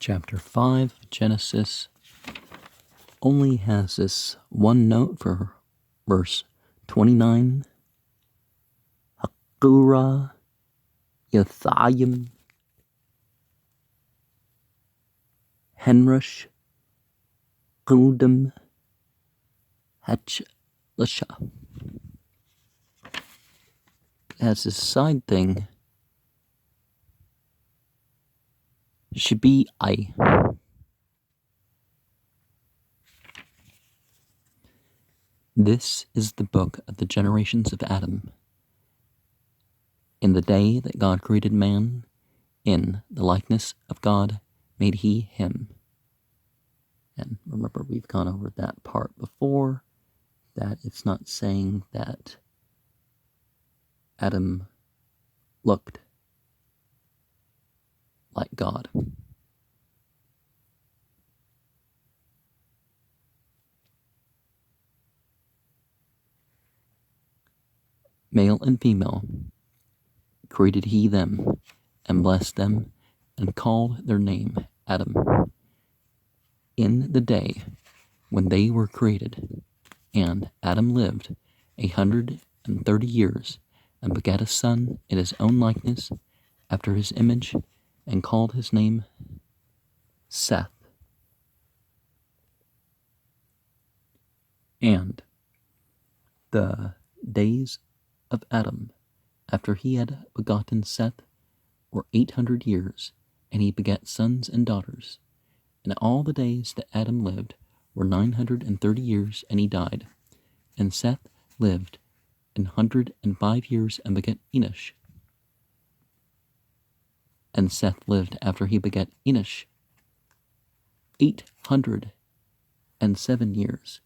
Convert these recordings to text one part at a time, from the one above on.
Chapter 5 of Genesis only has this one note for verse 29. Hakura Yathayim Henrush Kudum Hatchlasha. Has this side thing. Shabi I. This is the book of the generations of Adam. In the day that God created man, in the likeness of God made he him. And remember, we've gone over that part before, that it's not saying that Adam looked like God. Male and female created he them, and blessed them, and called their name Adam. In the day when they were created, and Adam lived 130 years, and begat a son in his own likeness, after his image, and called his name Seth. And the days of Adam, after he had begotten Seth, were 800 years, and he begat sons and daughters. And all the days that Adam lived were 930 years, and he died. And Seth lived 105 years, and begat Enosh. And Seth lived after he begat Enosh 807 years,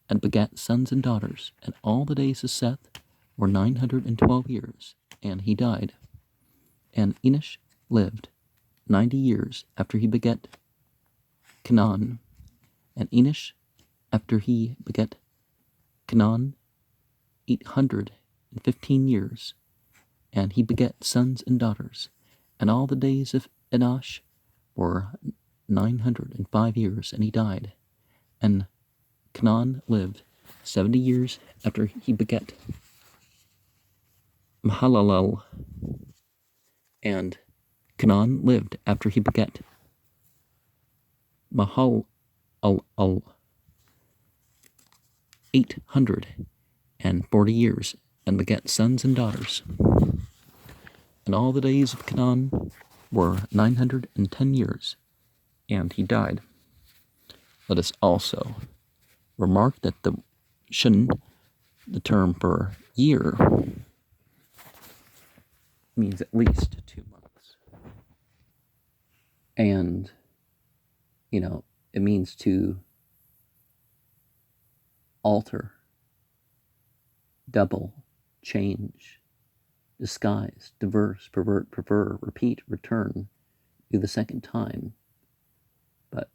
and begat sons and daughters. And all the days of Seth were 912 years, and he died. And Enosh lived 90 years after he begat Canaan. And Enosh, after he begat Canaan, 815 years, and he begat sons and daughters. And all the days of Enosh were 905 years, and he died. And Canaan lived 70 years after he begat Mahalalel. And Canaan lived after he begat Mahalalel 840 years, and begat sons and daughters. And all the days of Canaan were 910 years, and he died. Let us also remark that the term for year, means at least 2 months. And, it means to alter, double, change, disguise, diverse, pervert, prefer, repeat, return, do the second time. But,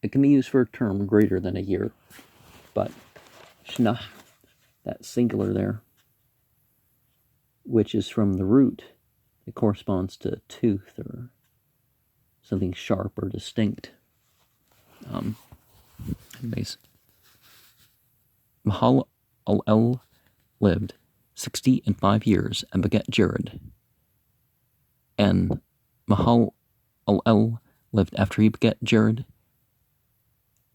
it can be used for a term greater than a year. But, shnah, that singular there, which is from the root, it corresponds to a tooth or something sharp or distinct. Anyways, Mahalalel lived 65 years, and begat Jared. And Mahalalel lived after he begat Jared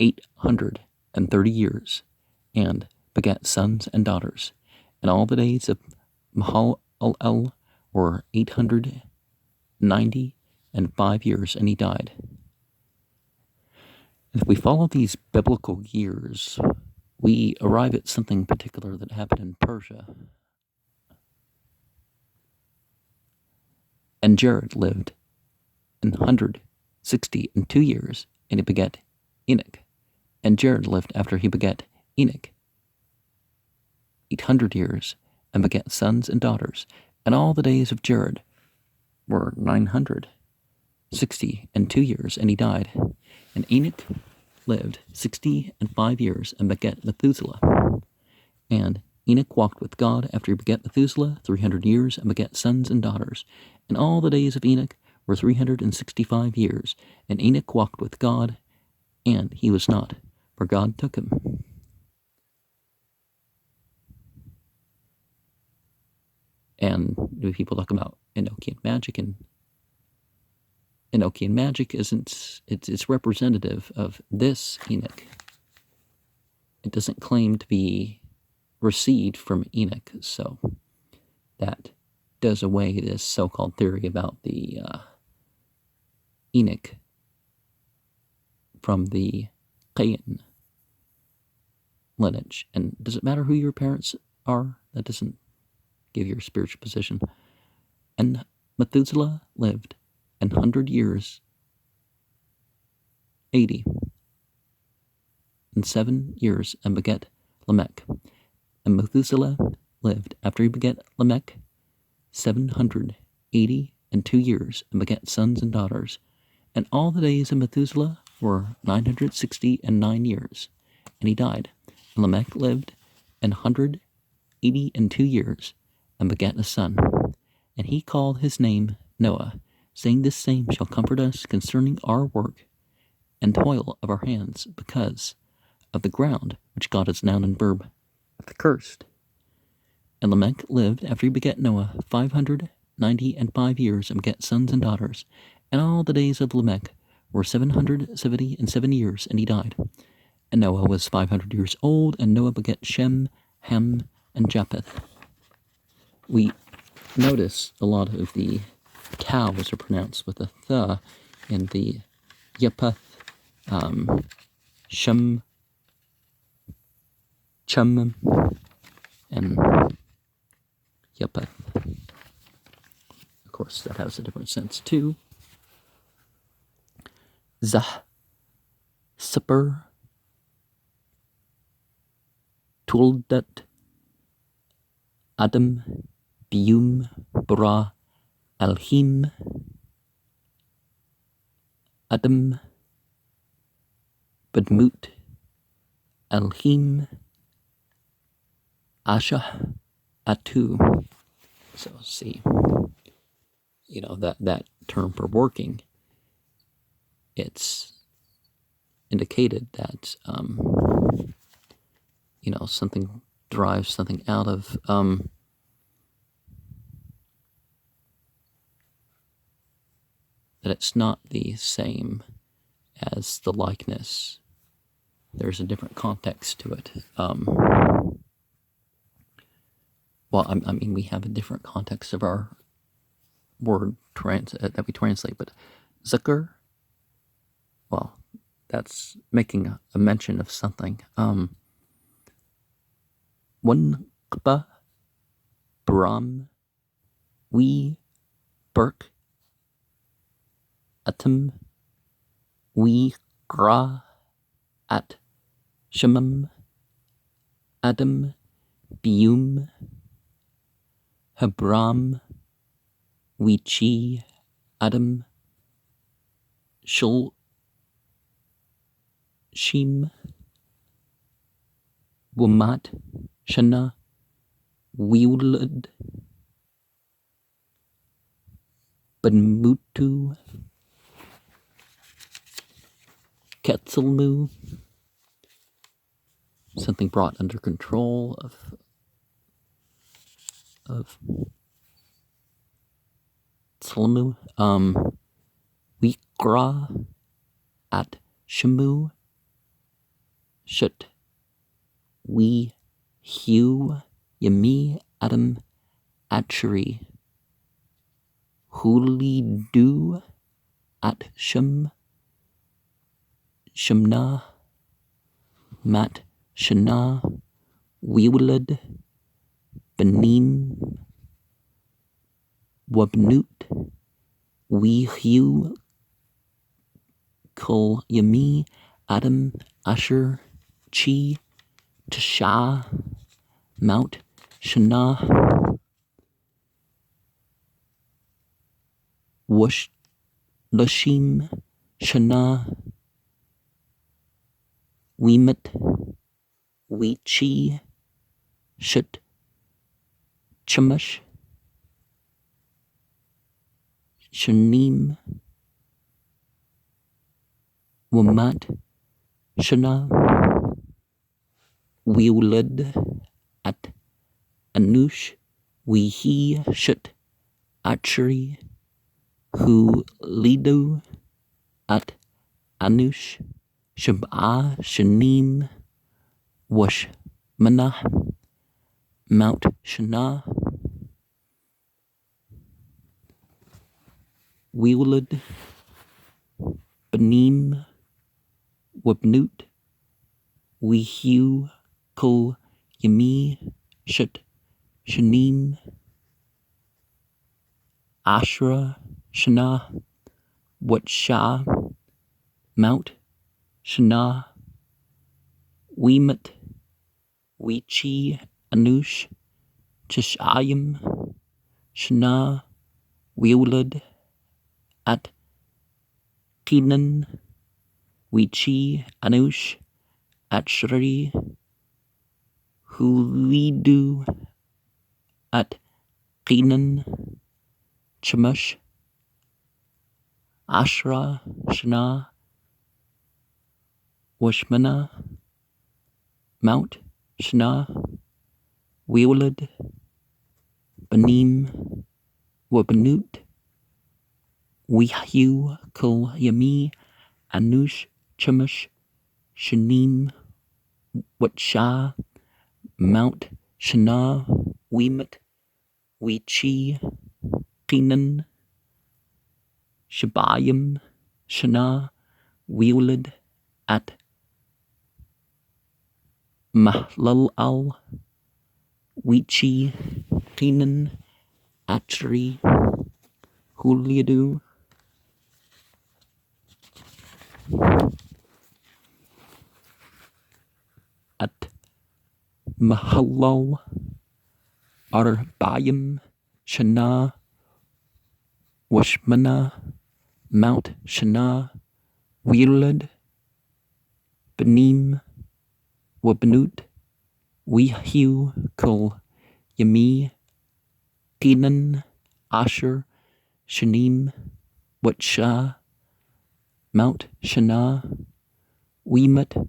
830 years, and begat sons and daughters. And all the days of Mahalalel were 895 years, and he died. And if we follow these biblical years, we arrive at something particular that happened in Persia. And Jared lived 162 years, and he begat Enoch. And Jared lived after he begat Enoch 800 years, and begat sons and daughters. And all the days of Jared were 962 years, and he died. And Enoch lived 65 years, and begat Methuselah. And Enoch walked with God after he begat Methuselah 300 years, and begat sons and daughters. And all the days of Enoch were 365 years, and Enoch walked with God, and he was not, for God took him. And people talk about Enochian magic, and Enochian magic it's representative of this Enoch. It doesn't claim to be received from Enoch, so that does away this so-called theory about the Enoch from the Cain lineage. And does it matter who your parents are? That doesn't give your spiritual position. And Methuselah lived 100 years, 80, and 7 years, and begat Lamech. And Methuselah lived, after he begat Lamech, 782 years, and begat sons and daughters. And all the days of Methuselah were 969 years, and he died. And Lamech lived 182 years, and begat a son. And he called his name Noah, saying, This same shall comfort us concerning our work and toil of our hands, because of the ground which God is noun and verb cursed. And Lamech lived, after he begat Noah, 595 years, and begat sons and daughters. And all the days of Lamech were 777 years, and he died. And Noah was 500 years old, and Noah begat Shem, Ham, and Japheth. We notice a lot of the cows are pronounced with a th in the Japheth, Shem, Chum, and Japheth. Of course, that has a different sense too. Zah, Supper, Tuldat, Adam, Bium, Bara, Alhim, Adam, Badmut, Alhim, Asha, Atu. So see, that term for working, it's indicated that something derives something out of that it's not the same as the likeness. There's a different context to it. We have a different context of our word that we translate, but Zucker, well, that's making a mention of something. One Kpa, Bram, we, Burke, Atum, we, Gra, at, Shemam, Adam, Bium, Habram, Wichi, Adam, Shul, Shim, Wamat, Shana, Wiulad, Banmutu, Ketzelmu, something brought under control of Tzalmu, Wikra, at Shemu, Shut, we, Hugh, Yami, Adam, Atcheri, Huli, Du, at Shem, Shemna, Mat, Shana, Wiwlad, Benin, Wabnut, Wehu, Kol Yami, Adam, Asher, Chi, Tasha, Mount, Shana, Wush, Lushim, Shana, Weemet, Weechi, Shut, Chumash, Shanim, Wamat, Shana, Wiulad, At, Anush, Wihi, Shut, Achri, Hu, Lidu, At, Anush, Shab'a, Shanim, Wash, Manah, Mount Shana, Wiulad, Benim, Wabnut, Wihu, Kul, Yami, Shut, Shanim, Ashra, Shana, Watshah, Mount, Shana, Weemat, Weechi, Anush, Chishayim, Shana, Wiulad, At, Kenan, Weechi, Anush, Atshri, Hulidu, At, Kenan, Chemush, Ashra, Shana, Washmana, Mount, Shana, Wiulad, Benim, Wabanut, Wihu, Kul, Yami, Anush, Chemush, Shanim, Watshah, Mount, Shana, Weemat, Weechi, Kenan, Shabayim, Shana, Wiulad, At, Mahlalal, Weechi, Kenan, Atri, Huliadu, At, Mahallal, Arbayim, Shana, Washmana, Mount Shana, Wiulad, Benim, Wabnut, Wihu, Kul, Yami, Kenan, Asher, Shanim, Watshah, Mount Shana, Weemat,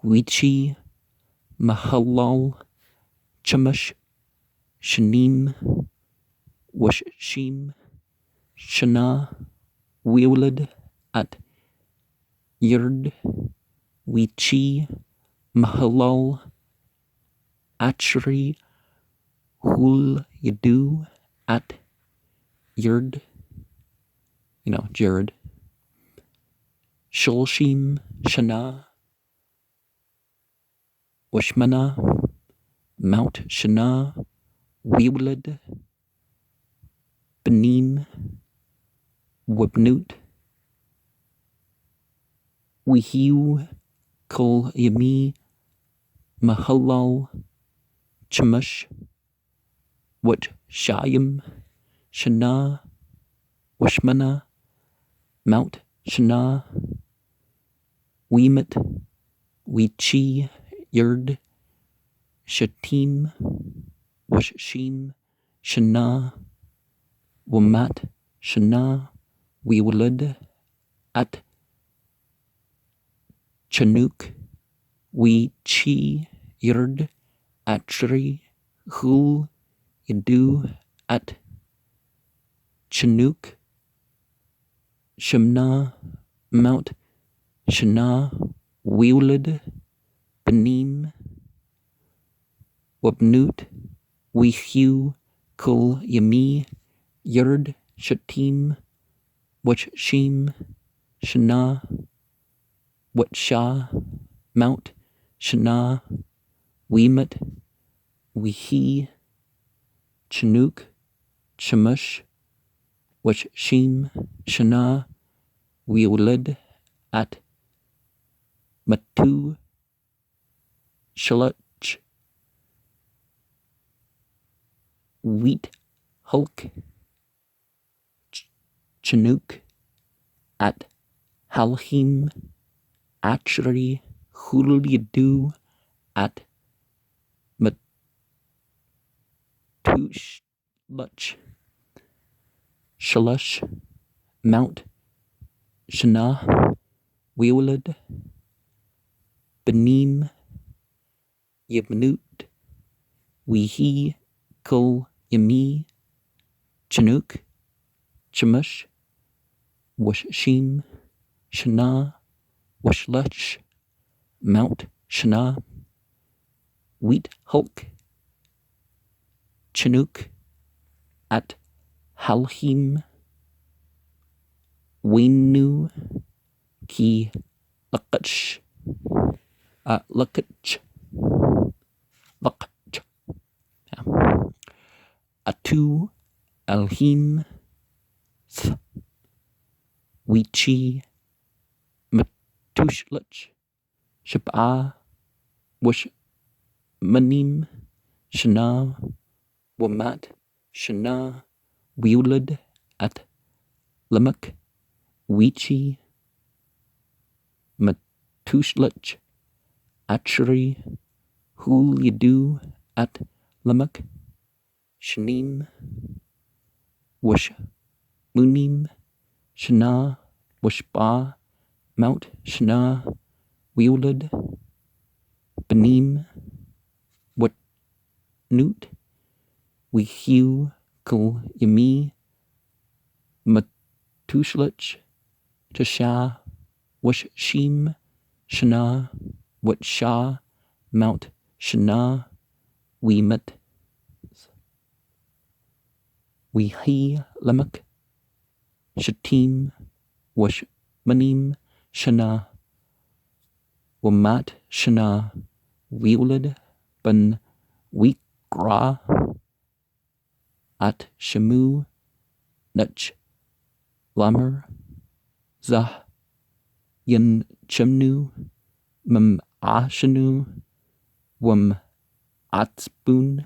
Weechi, Mahallal, Chemush, Shanim, Washim, Shana, Wiulad, At, Yerd, Weechi, Mahallal, Achri, Hul, Yadu, At, Yerd, Jared, Shulshim, Shana, Washmana, Mount Shana, Wiulad, Benim, Wabnut, Wihu, Kul, Yami, Mahallal, Chemush, Watshayim, Shana, Washmana, Mount Shana, Weemat, Weechi, Yerd, Shatim, Washim, Shana, Wamat, Shana, Wiulad, At, Chanuk, Weechi, Yerd, Atri, Hul, Yadu, At, Chanuk, Shemna, Mount Shana, Wiulad, Benim, Wabnut, Wihu, Kul, Yami, Yerd, Shatim, Washim, Shana, Watshah, Mount Shana, Weemat, Wihi, Chanuk, Chemush, Washim, Shana, Wiulad, At, Matu, Shalach, Wheat, Hulk, Chanuk, At, Halhim, Achri, Huliadu, At, Matush, Shalash, Mount Shana, Weolid, Benim, Yibnut, Wehi, Kul, Yami, Chinook, Chemush, Washim, Shana, Washlech, Mount Shana, Wheat Hulk, Chinook, at Halhim, Wenu, Ki Lakach, Lakach, Lakach, Atu, Alhim, Th, Wichi, Matushlach, Shab'a, Wash, Manim, Shana, Wamat, Shana, Weolid, at Lamuk, Wichi, Matushlach, Achri, Hul Yadu, at Lamuk, Shanim, Wash, Munim, Shana, Washba, Mount Shana, Weolid, Benim, Watnut, Wehu, Kul Yami, Matushlach, Tasha, Washim, Shana, Watsha, Mount Shana, Wemet, Wehi, Lamuk, Shatim, Washmanim, Shana, Wamat, Shana, Weolid, Ben, Weekra, at Shemu, Nuch, Lamer, Zah, Yin Chimnu, Mem Ashanu, Wam Atspun,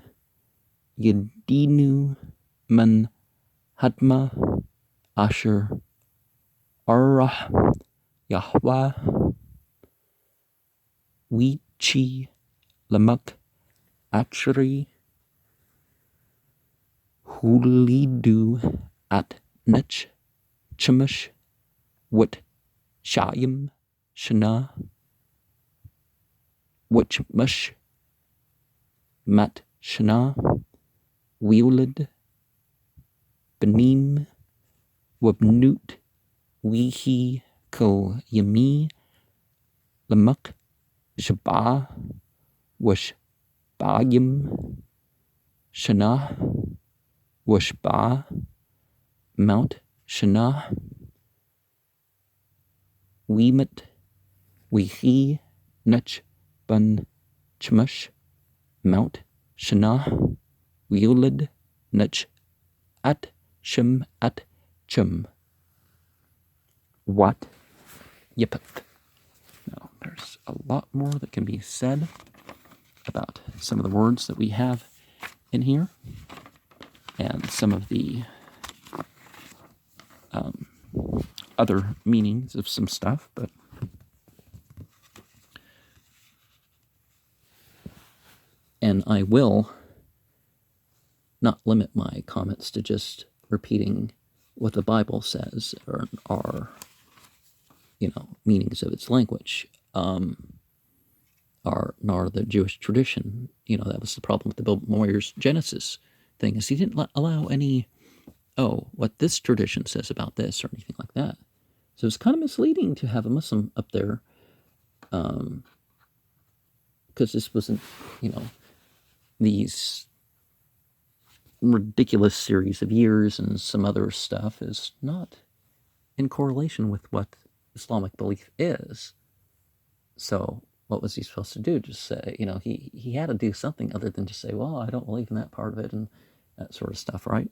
Yedinu, Man Hadma, Asher, Arah, Yahweh, Wichi, Lamuk, Achri, Hulidu, at Nech, Chemush, Wat Shayim, Shana, Watchmush, Mat Shana, Weolid, Benim, Wabnut, Wehi, Kul Yami, Lamuk, Shab'a, Washbayim, Shana, Washba, Mount Shana, Wemet, Wehi, Nuch, Bun, Chmush, Mount Shana, Weolid, Nuch, at Shem, at Chum, Wat, Yipeth. Now, there's a lot more that can be said about some of the words that we have in here and some of the other meanings of some stuff, but and I will not limit my comments to just repeating what the Bible says or meanings of its language, nor the Jewish tradition. That was the problem with the Bill Moyer's Genesis thing, is he didn't allow any, what this tradition says about this or anything like that. So it's kind of misleading to have a Muslim up there, because this wasn't, these ridiculous series of years and some other stuff is not in correlation with what Islamic belief is. So what was he supposed to do? Just say, he had to do something other than just say, well, I don't believe in that part of it and that sort of stuff, right?